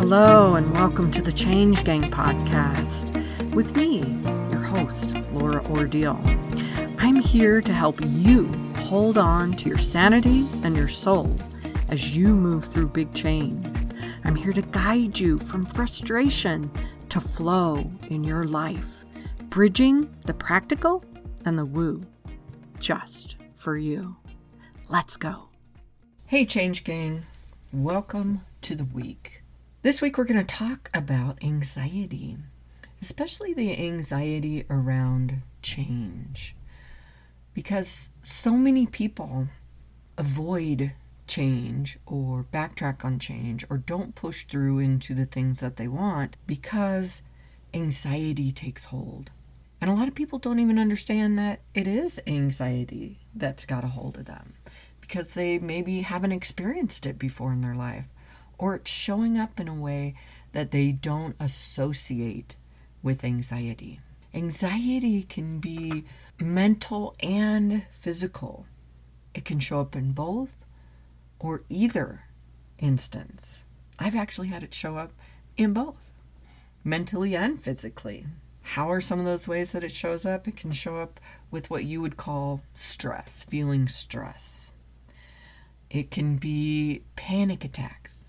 Hello and welcome to the Change Gang podcast with me, your host, Laura Ordile. I'm here to help you hold on to your sanity and your soul as you move through big change. I'm here to guide you from frustration to flow in your life, bridging the practical and the woo, just for you. Let's go. Hey, Change Gang. Welcome to the week. This week we're going to talk about anxiety, especially the anxiety around change, because so many people avoid change or backtrack on change or don't push through into the things that they want because anxiety takes hold. And a lot of people don't even understand that it is anxiety that's got a hold of them because they maybe haven't experienced it before in their life, or it's showing up in a way that they don't associate with anxiety. Anxiety can be mental and physical. It can show up in both or either instance. I've actually had it show up in both, mentally and physically. How are some of those ways that it shows up? It can show up with what you would call stress, feeling stress. It can be panic attacks.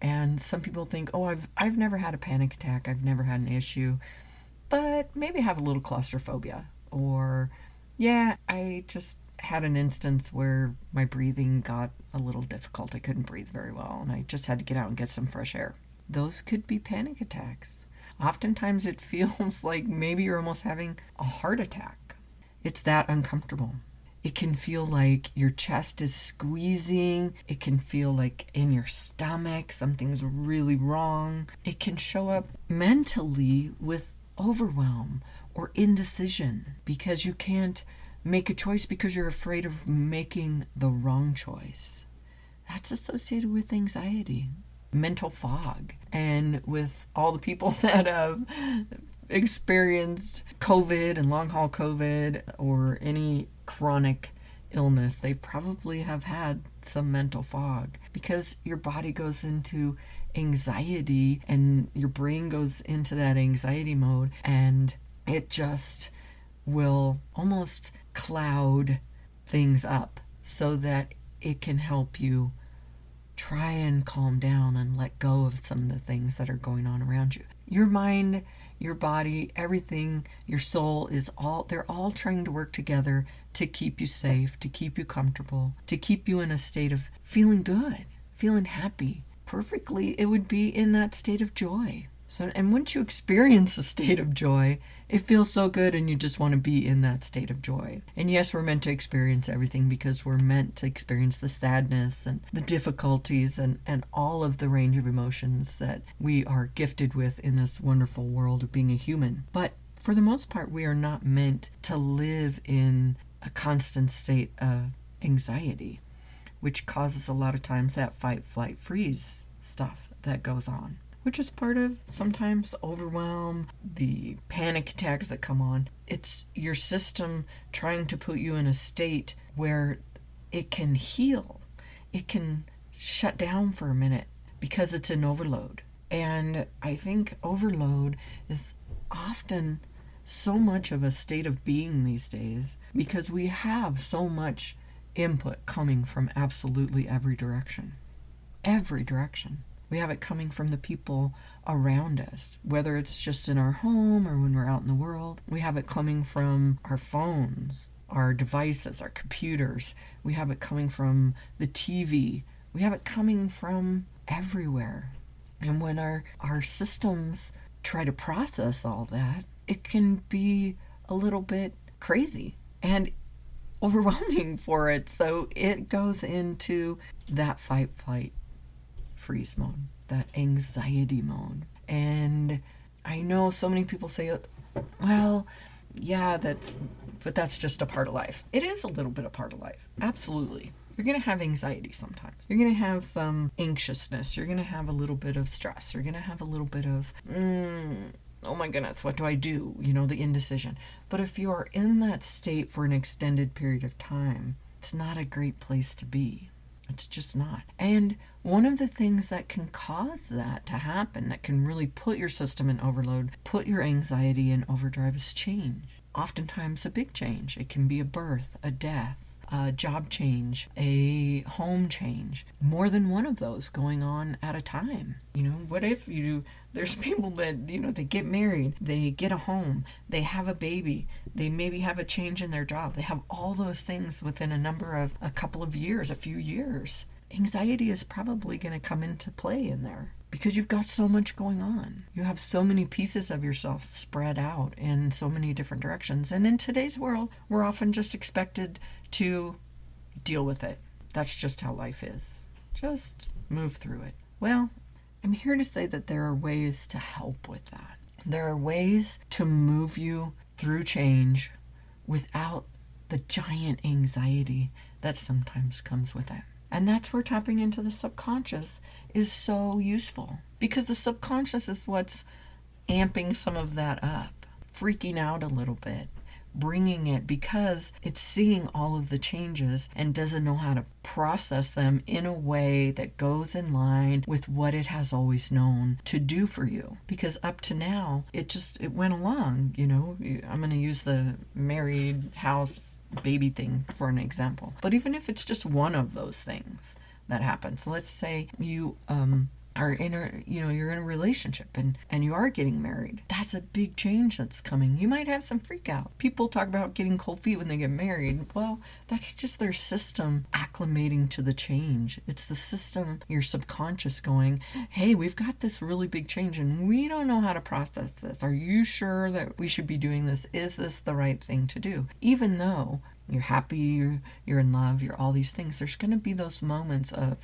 And some people think, oh, I've never had a panic attack, I've never had an issue, but maybe I have a little claustrophobia. Or, yeah, I just had an instance where my breathing got a little difficult. I couldn't breathe very well, and I just had to get out and get some fresh air. Those could be panic attacks. Oftentimes it feels like maybe you're almost having a heart attack. It's that uncomfortable. It can feel like your chest is squeezing. It can feel like in your stomach something's really wrong. It can show up mentally with overwhelm or indecision because you can't make a choice because you're afraid of making the wrong choice. That's associated with anxiety. Mental fog. And with all the people that have experienced COVID and long haul COVID or any chronic illness, they probably have had some mental fog because your body goes into anxiety and your brain goes into that anxiety mode, and it just will almost cloud things up so that it can help you try and calm down and let go of some of the things that are going on around you. Your mind, your body, everything, your soul they're all trying to work together to keep you safe, to keep you comfortable, to keep you in a state of feeling good, feeling happy. Perfectly, it would be in that state of joy. And once you experience a state of joy, it feels so good and you just want to be in that state of joy. And yes, we're meant to experience everything because we're meant to experience the sadness and the difficulties and all of the range of emotions that we are gifted with in this wonderful world of being a human. But for the most part, we are not meant to live in a constant state of anxiety, which causes a lot of times that fight, flight, freeze stuff that goes on, which is part of sometimes overwhelm, the panic attacks that come on. It's your system trying to put you in a state where it can heal. It can shut down for a minute because it's in overload. And I think overload is often so much of a state of being these days because we have so much input coming from absolutely every direction. Every direction. We have it coming from the people around us, whether it's just in our home or when we're out in the world. We have it coming from our phones, our devices, our computers. We have it coming from the TV. We have it coming from everywhere. And when our systems try to process all that, it can be a little bit crazy and overwhelming for it. So it goes into that fight, flight, freeze mode, that anxiety mode. And I know so many people say, well, yeah, but that's just a part of life. It is a little bit a part of life. Absolutely. You're going to have anxiety sometimes. You're going to have some anxiousness. You're going to have a little bit of stress. You're going to have a little bit of, oh my goodness, what do I do? The indecision. But if you're in that state for an extended period of time, it's not a great place to be. It's just not. And one of the things that can cause that to happen, that can really put your system in overload, put your anxiety in overdrive, is change. Oftentimes a big change. It can be a birth, a death, a job change, a home change, more than one of those going on at a time. What if there's people that, they get married, they get a home, they have a baby, they maybe have a change in their job, they have all those things within a couple of years, a few years. Anxiety is probably going to come into play in there because you've got so much going on. You have so many pieces of yourself spread out in so many different directions. And in today's world, we're often just expected to deal with it. That's just how life is. Just move through it. Well, I'm here to say that there are ways to help with that. There are ways to move you through change without the giant anxiety that sometimes comes with it. And that's where tapping into the subconscious is so useful, because the subconscious is what's amping some of that up, freaking out a little bit, bringing it, because it's seeing all of the changes and doesn't know how to process them in a way that goes in line with what it has always known to do for you. Because up to now, it went along, I'm going to use the married house baby thing for an example. But even if it's just one of those things that happens, let's say you are you're in a relationship and you are getting married. That's a big change that's coming. You might have some freak out. People talk about getting cold feet when they get married. Well, that's just their system acclimating to the change. It's the system, your subconscious going, hey, we've got this really big change and we don't know how to process this. Are you sure that we should be doing this? Is this the right thing to do? Even though you're happy, you're in love, you're all these things, there's going to be those moments of,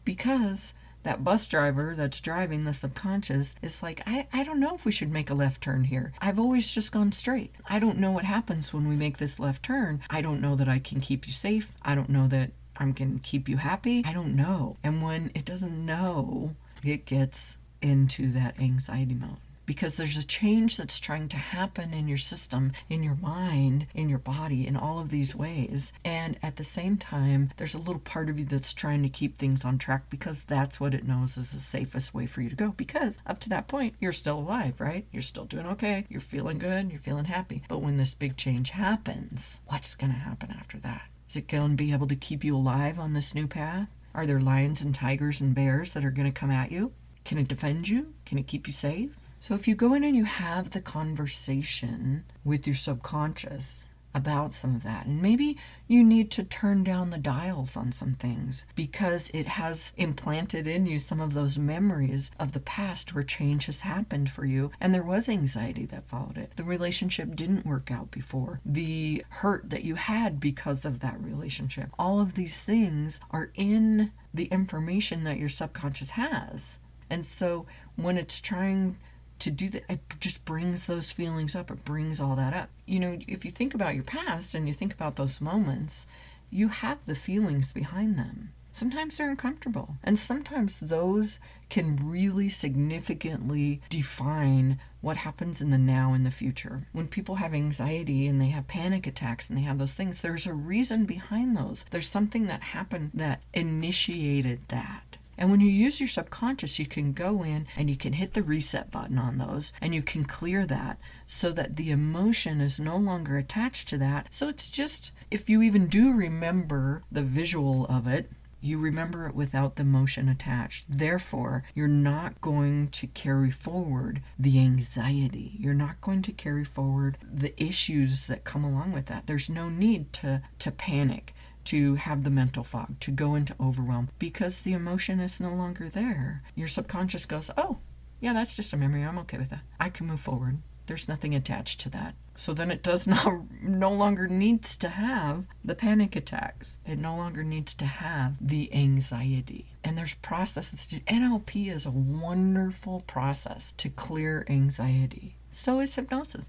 because that bus driver that's driving the subconscious is like, I don't know if we should make a left turn here. I've always just gone straight. I don't know what happens when we make this left turn. I don't know that I can keep you safe. I don't know that I'm going to keep you happy. I don't know. And when it doesn't know, it gets into that anxiety mode. Because there's a change that's trying to happen in your system, in your mind, in your body, in all of these ways. And at the same time, there's a little part of you that's trying to keep things on track because that's what it knows is the safest way for you to go. Because up to that point, you're still alive, right? You're still doing okay. You're feeling good. You're feeling happy. But when this big change happens, what's going to happen after that? Is it going to be able to keep you alive on this new path? Are there lions and tigers and bears that are going to come at you? Can it defend you? Can it keep you safe? So if you go in and you have the conversation with your subconscious about some of that, and maybe you need to turn down the dials on some things because it has implanted in you some of those memories of the past where change has happened for you and there was anxiety that followed it. The relationship didn't work out before. The hurt that you had because of that relationship. All of these things are in the information that your subconscious has. And so when it's trying to do that, it just brings those feelings up. It brings all that up. If you think about your past and you think about those moments, you have the feelings behind them. Sometimes they're uncomfortable. And sometimes those can really significantly define what happens in the now and the future. When people have anxiety and they have panic attacks and they have those things, there's a reason behind those. There's something that happened that initiated that. And when you use your subconscious, you can go in and you can hit the reset button on those and you can clear that so that the emotion is no longer attached to that. So it's just, if you even do remember the visual of it, you remember it without the emotion attached. Therefore, you're not going to carry forward the anxiety. You're not going to carry forward the issues that come along with that. There's no need to panic, to have the mental fog, to go into overwhelm, because the emotion is no longer there. Your subconscious goes, oh, yeah, that's just a memory. I'm okay with that. I can move forward. There's nothing attached to that. So then it does no longer needs to have the panic attacks. It no longer needs to have the anxiety. And there's processes. NLP is a wonderful process to clear anxiety. So is hypnosis.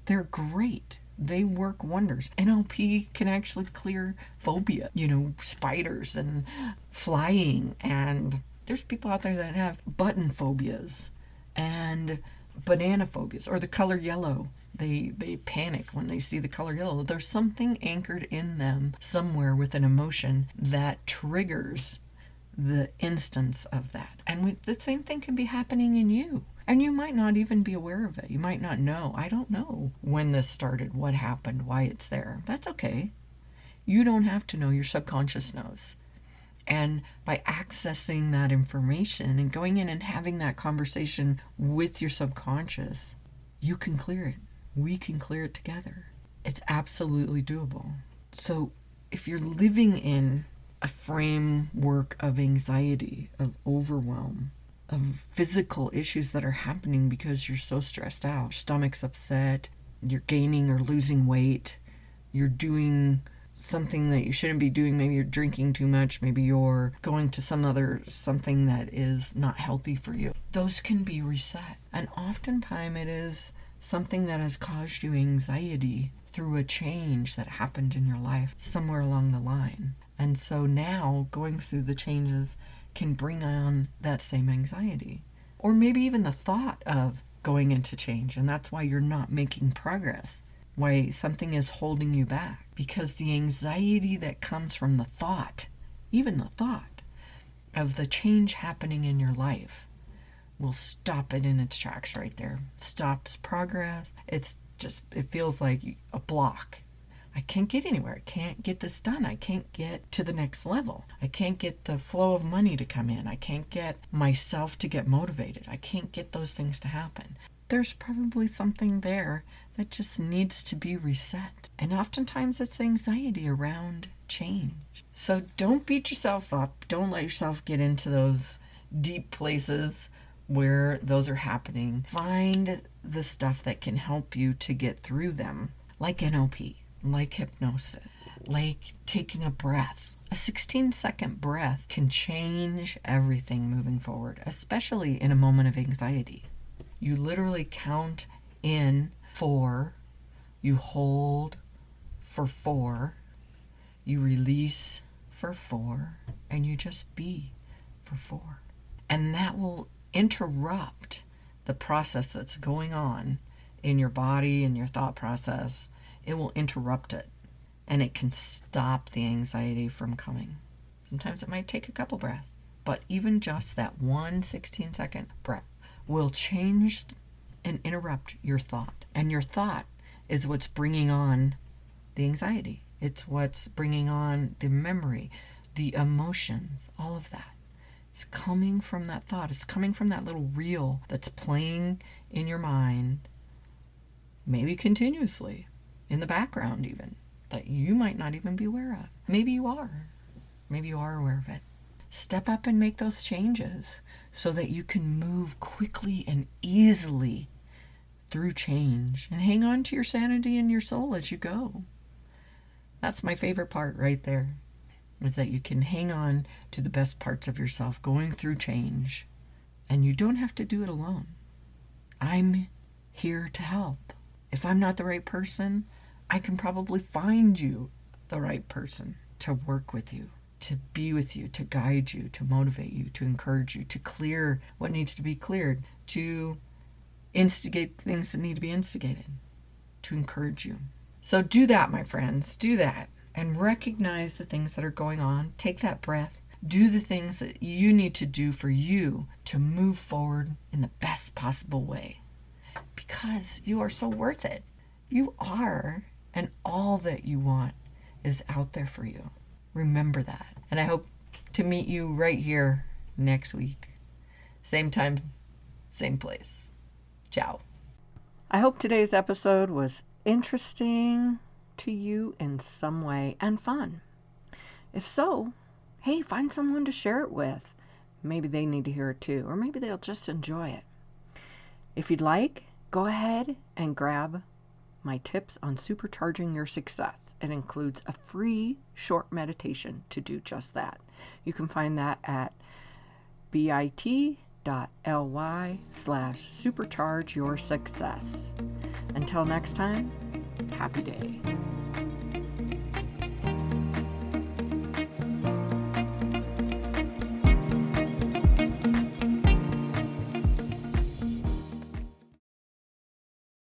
They're great. They work wonders. NLP can actually clear phobia, spiders and flying. And there's people out there that have button phobias and banana phobias or the color yellow. They panic when they see the color yellow. There's something anchored in them somewhere with an emotion that triggers the instance of that. And the same thing can be happening in you. And you might not even be aware of it. You might not know. I don't know when this started, what happened, why it's there. That's okay. You don't have to know. Your subconscious knows. And by accessing that information and going in and having that conversation with your subconscious, you can clear it. We can clear it together. It's absolutely doable. So if you're living in a framework of anxiety, of overwhelm, of physical issues that are happening because you're so stressed out, your stomach's upset, you're gaining or losing weight, you're doing something that you shouldn't be doing, maybe you're drinking too much, maybe you're going to something that is not healthy for you, those can be reset. And oftentimes it is something that has caused you anxiety through a change that happened in your life somewhere along the line. And so now going through the changes can bring on that same anxiety. Or maybe even the thought of going into change, and that's why you're not making progress, why something is holding you back. Because the anxiety that comes from the thought, even the thought of the change happening in your life, will stop it in its tracks right there. Stops progress. It feels like a block. I can't get anywhere. I can't get this done. I can't get to the next level. I can't get the flow of money to come in. I can't get myself to get motivated. I can't get those things to happen. There's probably something there that just needs to be reset. And oftentimes it's anxiety around change. So don't beat yourself up. Don't let yourself get into those deep places where those are happening. Find the stuff that can help you to get through them, like NLP, like hypnosis, like taking a breath. A 16-second breath can change everything moving forward, especially in a moment of anxiety. You literally count in 4, you hold for 4, you release for 4, and you just be for 4. And that will interrupt the process that's going on in your body and your thought process. It will interrupt it, and it can stop the anxiety from coming. Sometimes it might take a couple breaths, but even just that one 16-second breath will change and interrupt your thought. And your thought is what's bringing on the anxiety. It's what's bringing on the memory, the emotions, all of that. It's coming from that thought. It's coming from that little reel that's playing in your mind, maybe continuously, in the background even, that you might not even be aware of. Maybe you are. Maybe you are aware of it. Step up and make those changes so that you can move quickly and easily through change and hang on to your sanity and your soul as you go. That's my favorite part right there, is that you can hang on to the best parts of yourself going through change, and you don't have to do it alone. I'm here to help. If I'm not the right person, I can probably find you the right person to work with you, to be with you, to guide you, to motivate you, to encourage you, to clear what needs to be cleared, to instigate things that need to be instigated, to encourage you. So do that, my friends. Do that. And recognize the things that are going on. Take that breath. Do the things that you need to do for you to move forward in the best possible way. Because you are so worth it. You are, and all that you want is out there for you. Remember that. And I hope to meet you right here next week. Same time, same place. Ciao. I hope today's episode was interesting to you in some way and fun. If so, hey, find someone to share it with. Maybe they need to hear it too, or maybe they'll just enjoy it. If you'd like, go ahead and grab my tips on supercharging your success. It includes a free short meditation to do just that. You can find that at bit.ly/supercharge your success. Until next time, happy day.